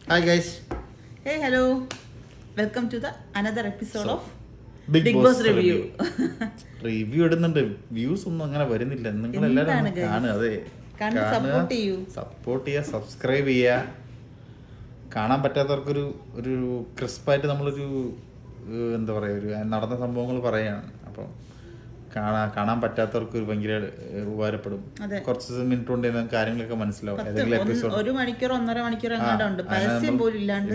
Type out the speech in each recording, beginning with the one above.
Hi guys. Hey, hello. Welcome to the another episode of Big Boss Review. Review ഇടുന്നുണ്ട്, views ഒന്നും അങ്ങനെ വരുന്നില്ല. നിങ്ങൾ എല്ലാവരും കാണുക, അതെ, സപ്പോർട്ട് ചെയ്യുക, സബ്സ്ക്രൈബ് ചെയ്യുക. കാണാൻ പറ്റാത്തവർക്കൊരു ഒരു ക്രിസ്പായിട്ട് നമ്മളൊരു എന്താ പറയുക, ഒരു നടന്ന സംഭവങ്ങൾ പറയുകയാണ്. അപ്പം കാണാൻ പറ്റാത്തവർക്ക് ഒരു ഭയങ്കര ഉപകാരപ്പെടും. കുറച്ച് മിനിറ്റ് കൊണ്ട് കാര്യങ്ങളൊക്കെ മനസ്സിലാവും. ഏതെങ്കിലും എപ്പിസോഡ് 1 മണിക്കൂർ 1.5 മണിക്കൂർ അങ്ങോട്ടുണ്ട്, പരസ്യം പോലും ഇല്ലാണ്ട്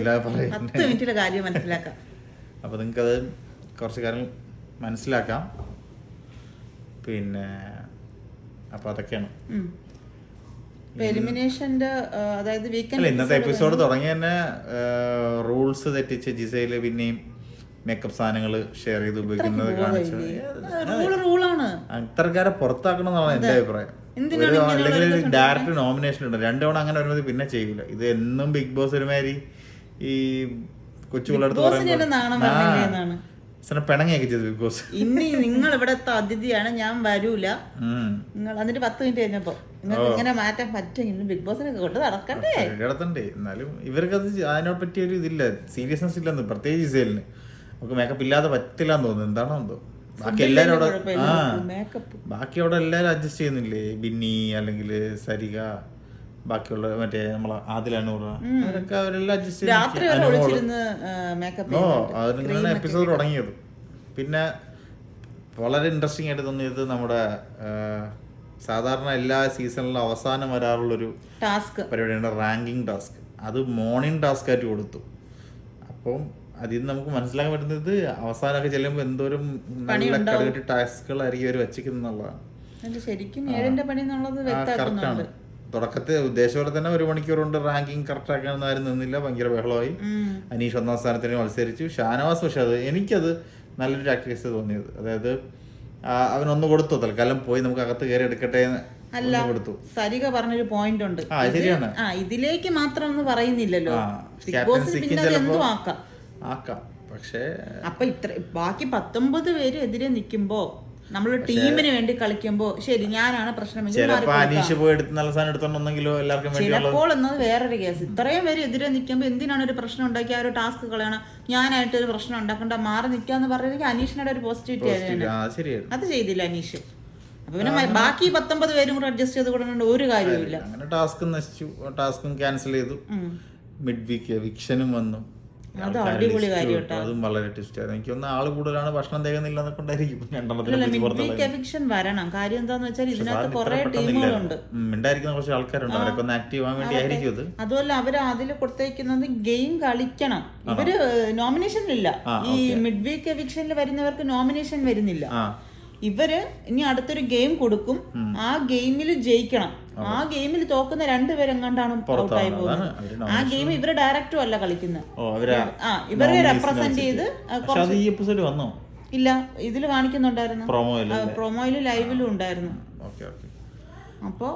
10 മിനിറ്റിലെ കാര്യം മനസ്സിലാക്കാം. അപ്പോൾ നിങ്ങൾക്കത് കുറച്ച് കാര്യങ്ങൾ മനസ്സിലാക്കാം. പിന്നെ അപ്പോൾ അതൊക്കെയാണ് എലിമിനേഷന്റെ, അതായത് വീക്കെൻഡ് ഇന്നത്തെ എപ്പിസോഡ് തുടങ്ങി തന്നെ റൂൾസ് തെറ്റിച്ച് ജിസയില് പിന്നെയും മേക്കപ്പ് സാധനങ്ങൾ ഷെയർ ചെയ്ത് ഉപയോഗിക്കുന്നത് കാണിച്ചു. അത്തരക്കാരെ പുറത്താക്കണം എന്നാണ് എന്റെ അഭിപ്രായം. അല്ലെങ്കിൽ ഡയറക്റ്റ് നോമിനേഷൻ ഉണ്ട്. 2 തവണ അങ്ങനെ വരുന്നത് പിന്നെ ചെയ്യൂല. ഇത് എന്നും ബിഗ് ബോസ് ഒരുമാതിരി ഈ കൊച്ചുകളടുത്ത് പിണങ്ങിയൊക്കെ ചെയ്തു ബിഗ് ബോസ്. ഇനി നിങ്ങൾ ഇവിടത്തെ അതിഥിയാണ്, ഞാൻ വരൂല, നിങ്ങൾ എന്നിട്ട് 10 മിനിറ്റ് കഴിഞ്ഞപ്പോ നിങ്ങൾക്ക് ഇങ്ങനെ മാറ്റാൻ പറ്റും. ബിഗ് ബോസിനെ കൊണ്ട് നടക്കണ്ടേ, എന്നാലും ഇവർക്കത് അതിനെ പറ്റി ഒരു ഇതില്ല, സീരിയസ്നെസ് ഇല്ലെന്ന്. പ്രത്യേകിച്ച് ജിസേലിന് നമുക്ക് മേക്കപ്പ് ഇല്ലാതെ പറ്റില്ല എന്ന് തോന്നുന്നു. എന്താണോ എന്തോ. ബാക്കി എല്ലാരും ബാക്കി അവിടെ എല്ലാരും അഡ്ജസ്റ്റ് ചെയ്യുന്നില്ലേ? ബിന്നി അല്ലെങ്കിൽ സരിക, ബാക്കിയുള്ള മറ്റേ നമ്മളെ ആദിലനൂറ, അവരൊക്കെ അവരെല്ലാം അഡ്ജസ്റ്റ് അതിനാണ് എപ്പിസോഡ് തുടങ്ങിയത്. പിന്നെ വളരെ ഇൻട്രസ്റ്റിംഗ് ആയിട്ട് തോന്നിയത് നമ്മുടെ സാധാരണ എല്ലാ സീസണിലും അവസാനം വരാറുള്ളൊരു പരിപാടിയാണ് റാങ്കിങ് ടാസ്ക്. അത് മോർണിംഗ് ടാസ്ക് ആയിട്ട് കൊടുത്തു. അപ്പം അതിൽ നിന്ന് നമുക്ക് മനസ്സിലാക്കാൻ പറ്റുന്നത് അവസാനമൊക്കെ ചെല്ലുമ്പോൾ എന്തോരം നല്ല കടുകട്ടി ടാസ്കുകളായിരിക്കും അവർ വെച്ചിരിക്കുന്നുള്ളതാണ്. കറക്റ്റാണ്. തുടക്കത്തിൽ ഉദ്ദേശപോലെ തന്നെ 1 മണിക്കൂർ കൊണ്ട് റാങ്കിങ് കറക്റ്റ് ആക്കാനൊന്നും ആരും നിന്നില്ല. ഭയങ്കര ബഹളമായി. അനീഷ് 1ാം സ്ഥാനത്തിന് മത്സരിച്ചു. ഷാനവാസ് പക്ഷെ എനിക്കത് നല്ലൊരു ടാക്ടിക്സ് തോന്നിയത്. അതായത് അവനൊന്ന് കൊടുത്തു, തൽക്കാലം പോയി നമുക്ക് അകത്ത് കയറി എടുക്കട്ടെ അല്ല, സരിക പറഞ്ഞൊരു പോയിന്റ് ഉണ്ട്. ശരിയാണ്, ഇതിലേക്ക് മാത്രം ഒന്നും പറയുന്നില്ലല്ലോ. പക്ഷേ അപ്പൊ ഇത്ര ബാക്കി 19 പേര് എതിരെ നിൽക്കുമ്പോ നമ്മള് ടീമിന് വേണ്ടി കളിക്കുമ്പോ ശരി ഞാനാണ് പ്രശ്നം, ചിലപ്പോൾ എന്നത് വേറൊരു കേസ്. ഇത്രയും പേര് എതിരെ നിൽക്കുമ്പോ എന്തിനാണ് ഒരു പ്രശ്നം ഉണ്ടാക്കി ആ ഒരു ടാസ്ക് കളയണം, ഞാനായിട്ട് ഒരു പ്രശ്നം ഉണ്ടാക്കണ്ട, മാറി നിൽക്കാന്ന് പറഞ്ഞെങ്കിൽ അനീഷിനോട് ഒരു പോസിറ്റിവിറ്റി ആയിരുന്നു. അത് ചെയ്തില്ല അനീഷ്. അപ്പൊ പിന്നെ ബാക്കി 19 പേരും കൂടെ അഡ്ജസ്റ്റ് ചെയ്ത് കൊടുക്കേണ്ട ഒരു കാര്യമില്ല. ടാസ്ക് നശിച്ചു, ടാസ്കും ക്യാൻസൽ ചെയ്തു. മിഡ് വീക്ക് എവിക്ഷനും വന്നു. അത് അടിപൊളി കാര്യം. അതും വളരെ ട്വിസ്റ്റ് ആയിരുന്നു. എനിക്കൊന്ന് ആള് കൂടുതലാണ്, ഭക്ഷണം തികയുന്നില്ല എന്നൊക്കെ ഉണ്ടായിരിക്കും. വരണം. കാര്യം എന്താന്ന് വെച്ചാൽ ഇതിനകത്ത് കുറെ ടീമുകളുണ്ട്, ഉണ്ടായിരിക്കുന്ന കുറച്ച് ആൾക്കാരുണ്ട്. അവരൊക്കെ ഒന്ന് ആക്റ്റീവ് ആവാൻ വേണ്ടി ആയിരിക്കും ഇത്. അതുമല്ല അവര് അതിൽ കൊടുത്തേക്കുന്നത് ഗെയിം കളിക്കണം. ഇവര് നോമിനേഷൻ ഇല്ല. ഈ മിഡ് വീക്ക് എവിക്ഷനിൽ വരുന്നവർക്ക് നോമിനേഷൻ വരുന്നില്ല. ഇവര് ഇനി അടുത്തൊരു ഗെയിം കൊടുക്കും, ആ ഗെയിമിൽ ജയിക്കണം. ആ ഗെയിമിൽ തോക്കുന്ന 2 പേരെങ്ങാണ്ടാണ് ഔട്ടായി പോകുന്നത്. ആ ഗെയിം ഇവര് ഡയറക്റ്റും അല്ല കളിക്കുന്നത്, ഇവരെ റെപ്രസെന്റ് ചെയ്ത്. ഇല്ല, ഇതില് കാണിക്കുന്നുണ്ടായിരുന്നു, പ്രൊമോയിലും ലൈവിലും ഉണ്ടായിരുന്നു. അപ്പോ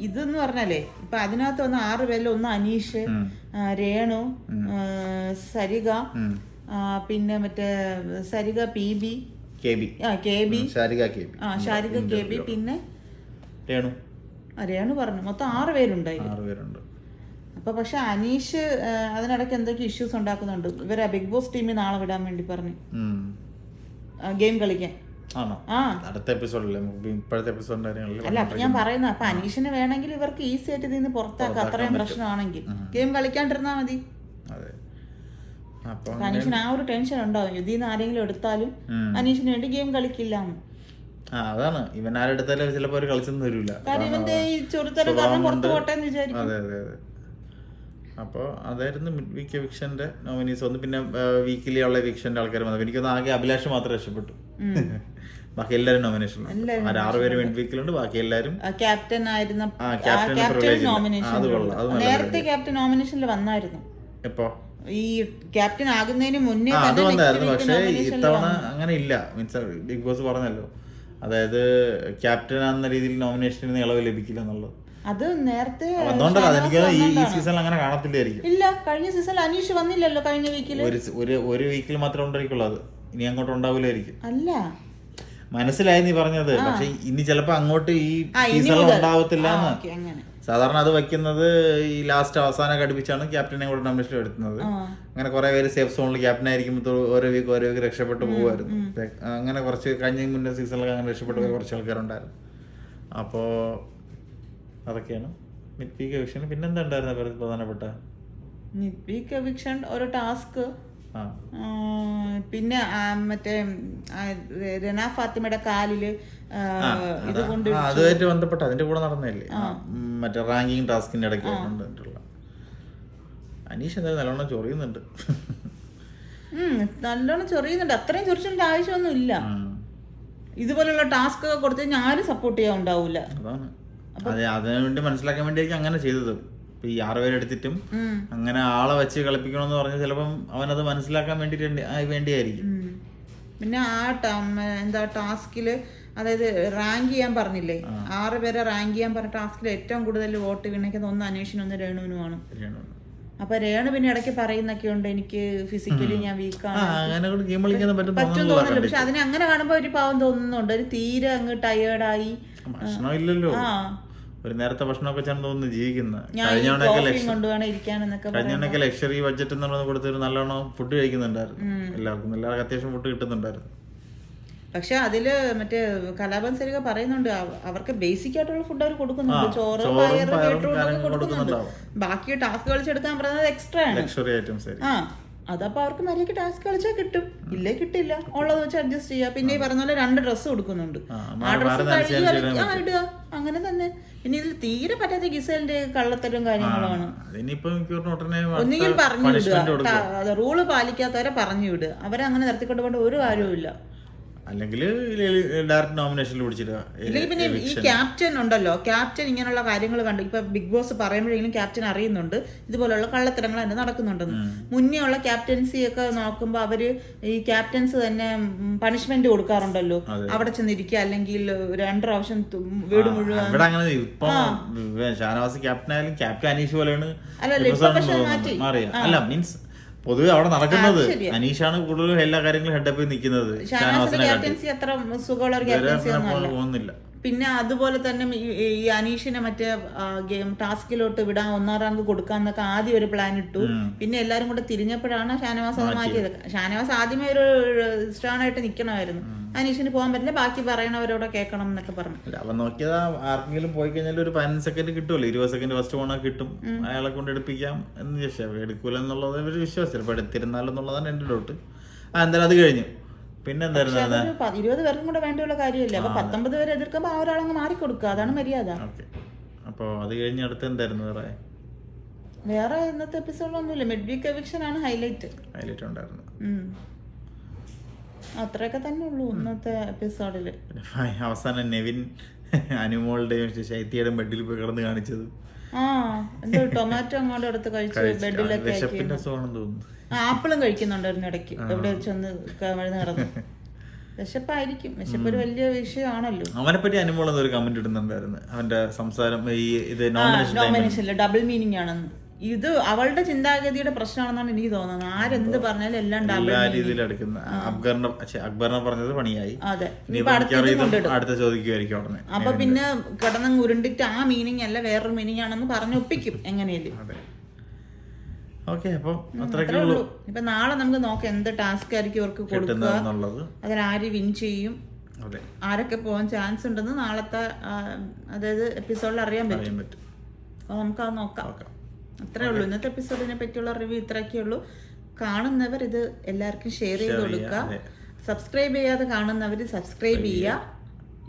ഇതെന്ന് പറഞ്ഞാലേ ഇപ്പൊ അതിനകത്ത് വന്ന 6 പേരിൽ ഒന്ന് അനീഷ്, രേണു, സരിക, പിന്നെ മറ്റേ സരിക PB, ഷാരിക KB, പിന്നെ രേണു പറഞ്ഞു. മൊത്തം 6 പേരുണ്ടായിരുന്നു. അപ്പൊ പക്ഷെ അനീഷ് അതിനിടയ്ക്ക് എന്തൊക്കെ ഇഷ്യൂസ് ഉണ്ടാക്കുന്നുണ്ട്. ഇവരെ ബിഗ് ബോസ് ടീമിൽ നാളെ വിടാൻ വേണ്ടി പറഞ്ഞു ഗെയിം കളിക്കാൻ. അല്ല, അപ്പൊ ഞാൻ പറയുന്ന അപ്പൊ അനീഷിന് വേണമെങ്കിൽ ഇവർക്ക് ഈസി ആയിട്ട് ഇതിന് പുറത്താക്കാം. അത്രയും പ്രശ്നമാണെങ്കിൽ ഗെയിം കളിക്കാണ്ടിരുന്നാ മതി. അനീഷിന് ആ ഒരു ടെൻഷൻ ഉണ്ടാവും, ഇതിന്ന് ആരെങ്കിലും എടുത്താലും അനീഷിന് വേണ്ടി ഗെയിം കളിക്കില്ല. അതാണ്, ഇവൻ ആരെടുത്താലും ചിലപ്പോ അവര് കളിച്ചൊന്നും വരില്ല. അതെ. അപ്പൊ അതായിരുന്നു മിഡ് വീക്ക് എവിക്ഷന്റെ നോമിനീസ് വന്നു. പിന്നെ വീക്കിലി ഉള്ള എവിക്ഷന്റെ ആൾക്കാർ വന്നു. എനിക്കൊന്ന് ആകെ അഭിലാഷ് മാത്രമേ രക്ഷപ്പെട്ടു. ബാക്കി എല്ലാരും നോമിനേഷൻ. 6 പേര് മിഡ് വീക്കിലുണ്ട്. ബാക്കി എല്ലാരും ക്യാപ്റ്റൻ ആയിരുന്ന നേരത്തെ ക്യാപ്റ്റൻ നോമിനേഷനിൽ വന്നായിരുന്നു. എപ്പോ ഈ ക്യാപ്റ്റൻ ആകുന്നതിന് മുന്നേ അത് വന്നായിരുന്നു. പക്ഷെ ഇത്തവണ അങ്ങനെ ഇല്ല. മീൻസ് ബിഗ് ബോസ് പറഞ്ഞല്ലോ, അതായത് ക്യാപ്റ്റൻ എന്ന രീതിയിൽ നോമിനേഷന് ഇളവ് ലഭിക്കില്ല എന്നുള്ളത്. അത് നേരത്തെ ഈ സീസണിൽ അങ്ങനെ കാണത്തില്ലായിരിക്കും. ഇല്ല, കഴിഞ്ഞ സീസണിൽ അനീഷ് വന്നില്ലല്ലോ. കഴിഞ്ഞ വീക്കിൽ ഒരു വീക്കിൽ മാത്രമേ ഉണ്ടായിരിക്കുള്ളൂ. അത് ഇനി അങ്ങോട്ട് ഉണ്ടാവില്ലായിരിക്കും. അല്ല, മനസ്സിലായി നീ പറഞ്ഞത്. പക്ഷെ ഇനി ചിലപ്പോ അങ്ങോട്ട് ഈ സീസണിൽ ഉണ്ടാവത്തില്ല. സാധാരണ അത് വയ്ക്കുന്നത് ഈ ലാസ്റ്റ് അവസാനം ഘടിപ്പിച്ചാണ് ക്യാപ്റ്റനെ കൂടെ നോമിനേഷൻ എടുക്കുന്നത്. അങ്ങനെ കുറെ പേര് സേഫ് സോണിൽ ക്യാപ്റ്റൻ ആയിരിക്കുമ്പോൾ ഓരോ വീക്ക് രക്ഷപ്പെട്ടു പോകുമായിരുന്നു. അങ്ങനെ കുറച്ച് കഴിഞ്ഞ മുന്നേ സീസണിലൊക്കെ അങ്ങനെ രക്ഷപ്പെട്ടു പോയ കുറച്ച് ആൾക്കാരുണ്ടായിരുന്നു. അപ്പോൾ അതൊക്കെയാണ് മിഡ് വീക്ക് എവിക്ഷൻ. പിന്നെന്താ ഉണ്ടായിരുന്ന പ്രധാനപ്പെട്ട മിഡ് വീക്ക് എവിക്ഷൻ ഒരു ടാസ്ക്, പിന്നെ മറ്റേ രന ഫാത്തിമയുടെ കാലില് ഇത് കൊണ്ട് അതുമായിട്ട് ബന്ധപ്പെട്ട് അതിന്റെ കൂടെ നടന്നില്ലേ മറ്റേ റാങ്കിങ് ടാസ്കിന്റെ ഇടയ്ക്ക് കണ്ടിട്ടുള്ള അനീഷ് എന്തായാലും നല്ലോണം ചൊറിയുന്നുണ്ട്. നല്ലോണം ചൊറിയുന്നുണ്ട്. അത്രയും ചൊറിച്ചിന്റെ ആവശ്യമൊന്നും ഇല്ല. ഇതുപോലുള്ള ടാസ്ക് ഒക്കെ കൊടുത്തു കഴിഞ്ഞാൽ ആരും സപ്പോർട്ട് ചെയ്യാൻ ഉണ്ടാവൂല. അതാണ് അതിനുവേണ്ടി മനസ്സിലാക്കാൻ വേണ്ടിയായിരിക്കും അങ്ങനെ ചെയ്തത്. ഈ 6 പേരെടുത്തിട്ടും അങ്ങനെ ആളെ വെച്ച് കളിപ്പിക്കണമെന്ന് പറഞ്ഞാൽ ചിലപ്പം അവനത് മനസ്സിലാക്കാൻ വേണ്ടിയായിരിക്കും. പിന്നെ എന്താ ടാസ്കില്, അതായത് റാങ്ക് ചെയ്യാൻ പറഞ്ഞില്ലേ, 6 പേരെ റാങ്ക് ചെയ്യാൻ പറഞ്ഞ ടാസ്കിൽ ഏറ്റവും കൂടുതൽ വോട്ട് വീണിക്കുന്നത് ഒന്ന് അനീഷിനും ഒന്ന് രേണുവിനുമാണ്. അപ്പൊ രേണു പിന്നെ ഇടയ്ക്ക് പറയുന്നൊക്കെ ഉണ്ട്, എനിക്ക് ഫിസിക്കലി ഞാൻ വീക്കാണ് പറ്റും തോന്നില്ല. പക്ഷെ അതിനെ അങ്ങനെ കാണുമ്പോ ഒരു പാവം തോന്നുന്നുണ്ട്. ഒരു തീരെ അങ്ങ് ടയേർഡായി. ഒരു നേരത്തെ ഭക്ഷണമൊക്കെ ചേർന്ന് തോന്നുന്നു ജീവിക്കുന്ന. കഴിഞ്ഞ ലക്ഷറി ബഡ്ജറ്റ് എന്നുള്ളത് കൊടുത്തൊരു നല്ലോണം ഫുഡ് കഴിക്കുന്നുണ്ടായിരുന്നു. എല്ലാവർക്കും അത്യാവശ്യം ഫുഡ് കിട്ടുന്നുണ്ടായിരുന്നു. പക്ഷെ അതില് മറ്റേ കലാപൻസരിക പറയുന്നുണ്ട്, അവർക്ക് ബേസിക് ആയിട്ടുള്ള ഫുഡ് അവർ കൊടുക്കുന്നുണ്ട്. ചോറ്, പയറ്, ബീട്രൂട്ട് കൊടുക്കുന്നുണ്ട്. ബാക്കി ടാസ്ക് കളിച്ചെടുക്കാൻ പറയുന്നത് എക്സ്ട്രാ ആണ്. Luxury items. അതപ്പോ അവർക്ക് മര്യാദക്ക് ടാസ്ക് കളിച്ചാൽ കിട്ടും, ഇല്ലേ കിട്ടില്ല. ഉള്ളത് വെച്ച് അഡ്ജസ്റ്റ് ചെയ്യാം. പിന്നെ ഈ പറഞ്ഞ പോലെ 2 ഡ്രസ്സ് കൊടുക്കുന്നുണ്ട്. ആ ഡ്രസ്സ് ഇടുക, അങ്ങനെ തന്നെ. പിന്നെ ഇതിൽ തീരെ പറ്റാത്ത ഗിസലിന്റെ കള്ളത്തരം കാര്യങ്ങളാണ്. ഒന്നുകിൽ പറഞ്ഞു വിടുക, റൂള് പാലിക്കാത്തവരെ പറഞ്ഞു വിടുക. അവരങ്ങനെ നിർത്തിക്കൊണ്ട് പോകേണ്ട ഒരു കാര്യവുമില്ല. അല്ലെങ്കിൽ ഡയറക്റ്റ് നോമിനേഷനിൽ പിടിച്ചിടുക. ഇല്ലെങ്കിൽ പിന്നെ ഈ ക്യാപ്റ്റൻ ഉണ്ടല്ലോ, ക്യാപ്റ്റൻ ഇങ്ങനെയുള്ള കാര്യങ്ങൾ കണ്ടു. ഇപ്പൊ ബിഗ് ബോസ് പറയുമ്പോഴെങ്കിലും ക്യാപ്റ്റൻ അറിയുന്നുണ്ട് ഇതുപോലുള്ള കള്ളത്തരങ്ങൾ തന്നെ നടക്കുന്നുണ്ടെന്ന്. മുന്നേ ഉള്ള ക്യാപ്റ്റൻസി ഒക്കെ നോക്കുമ്പോ അവര് ഈ ക്യാപ്റ്റൻസ് തന്നെ പണിഷ്മെന്റ് കൊടുക്കാറുണ്ടല്ലോ. അവിടെ ചെന്നിരിക്കുക, അല്ലെങ്കിൽ 2 പ്രാവശ്യം വീട് മുഴുവൻ. ഷാനവാസ് ക്യാപ്റ്റൻ ആയാലും ക്യാപ്റ്റൻ അനീഷ് പോലെയാണ്. അല്ലല്ലോ ഇപ്പൊ പക്ഷെ മാറ്റി. അല്ല മീൻസ് പൊതുവെ അവിടെ നടക്കുന്നത് അനീഷാണ് കൂടുതലും എല്ലാ കാര്യങ്ങളും ഹെഡപ്പ് ചെയ്ത് നിൽക്കുന്നത്. ക്യാപ്റ്റൻസി അത്ര സുഖമുള്ള ഒരു ക്യാപ്റ്റൻസി പോകുന്നില്ല. പിന്നെ അതുപോലെ തന്നെ ഈ അനീഷിനെ മറ്റേ ഗെയിം ടാസ്കിലോട്ട് വിടാൻ 1ാം റാങ്ക് കൊടുക്കാന്നൊക്കെ ആദ്യം ഒരു പ്ലാൻ ഇട്ടു. പിന്നെ എല്ലാരും കൂടെ തിരിഞ്ഞപ്പോഴാണ് ഷാനവാസ് അത് മാറ്റിയത്. ഷാനവാസ് ആദ്യമേ ഒരു സ്ട്രോങ് ആയിട്ട് നിൽക്കണമായിരുന്നു. അനീഷിന് പോകാൻ പറ്റില്ല, ബാക്കി പറയണവരോടെ കേൾക്കണം എന്നൊക്കെ പറഞ്ഞു. അവൻ നോക്കിയത് ആർക്കെങ്കിലും പോയി കഴിഞ്ഞാൽ ഒരു 15 സെക്കൻഡ് കിട്ടുമല്ലോ, 20 സെക്കൻഡ് ഫസ്റ്റ് പോണാൽ കിട്ടും, അയാളെ കൊണ്ട് എടുപ്പിക്കാം എന്ന് ചോദിച്ചാൽ എടുക്കൂല എന്നുള്ളത് ഒരു വിശ്വാസം. ചിലപ്പോൾ എടുത്തിരുന്നാലെന്നുള്ളതാണ് എന്റെ ഡൗട്ട്. എന്തായാലും അത് കഴിഞ്ഞു. പിന്നെ എന്തായിരുന്നു 20 പേർക്കും കൂടെ വേണ്ടിയുള്ള കാര്യമല്ലേ. അപ്പൊ 19 പേരെ എതിർക്കുമ്പോ ആ ഒരാളങ്ങ് മാറിക്കൊടുക്കുക, അതാണ് മര്യാദ. അപ്പൊ അത് കഴിഞ്ഞ് അടുത്ത് എന്തായിരുന്നു വേറെ ഇന്നത്തെ എപ്പിസോഡൊന്നുമില്ല. മിഡ് വീക്ക് എവിക്ഷൻ ആണ് ഹൈലൈറ്റ് ഉണ്ടായിരുന്നു. അത്രയൊക്കെ തന്നെ ഉള്ളൂ ഇന്നത്തെ എപ്പിസോഡില്. അവസാനം നെവിൻ അനുമോളുടെയും ശൈത്യയുടെയും ബെഡിൽ പോയി കിടന്ന് കാണിച്ചത്. എന്തോ ടൊമാറ്റോ അങ്ങോട്ട് എടുത്ത് കഴിച്ചു ബെഡിലൊക്കെ. ആപ്പിളും കഴിക്കുന്നുണ്ടായിരുന്നു ഇടയ്ക്ക്, എവിടെ വെച്ചൊന്ന് കിടന്നു. വിശപ്പായിരിക്കും, വിശപ്പ് ഒരു വലിയ വിഷയമാണല്ലോ. അവനെ പറ്റി അനുമോൾ ഒരു കമന്റ് ഇടുന്നുണ്ടായിരുന്നു. അവന്റെ സംസാരം നോമിനേഷനില് ഡബിൾ മീനിങ് ആണെന്ന്. ഇത് അവളുടെ ചിന്താഗതിയുടെ പ്രശ്നമാണെന്നാണ് എനിക്ക് തോന്നുന്നത്. ആരെന്ത് പറഞ്ഞാലും എല്ലാം അക്ബറിനെ പറഞ്ഞത് പണിയായി. അതെ, അടുത്ത ചോദിക്കുമായിരിക്കും ഉടനെ. അപ്പൊ പിന്നെ കിടന്ന് ഉരുണ്ടിട്ട് ആ മീനിങ് അല്ല വേറൊരു മീനിങ് ആണെന്ന് പറഞ്ഞൊപ്പിക്കും എങ്ങനെയല്ലേ. ഇപ്പൊ നാളെ നമുക്ക് നോക്കാം എന്ത് ടാസ്ക് ആയിരിക്കും ഇവർക്ക് കൊടുക്കുക, അതിൽ ആര് വിൻ ചെയ്യും, ആരൊക്കെ പോകാൻ ചാൻസ് ഉണ്ടെന്ന് നാളത്തെ അതായത് എപ്പിസോഡിൽ അറിയാൻ പറ്റും. അപ്പൊ നമുക്കത് നോക്കാം. അത്രേ ഉള്ളൂ ഇന്നത്തെ എപ്പിസോഡിനെ പറ്റിയുള്ള റിവ്യൂ. ഇത്രയൊക്കെ ഉള്ളൂ. കാണുന്നവർ ഇത് എല്ലാവർക്കും ഷെയർ ചെയ്ത് കൊടുക്കുക. സബ്സ്ക്രൈബ് ചെയ്യാതെ കാണുന്നവർ സബ്സ്ക്രൈബ് ചെയ്യുക,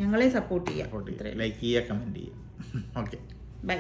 ഞങ്ങളെ സപ്പോർട്ട് ചെയ്യുക, ലൈക്ക് ചെയ്യുക, കമന്റ് ചെയ്യുക. Okay, by.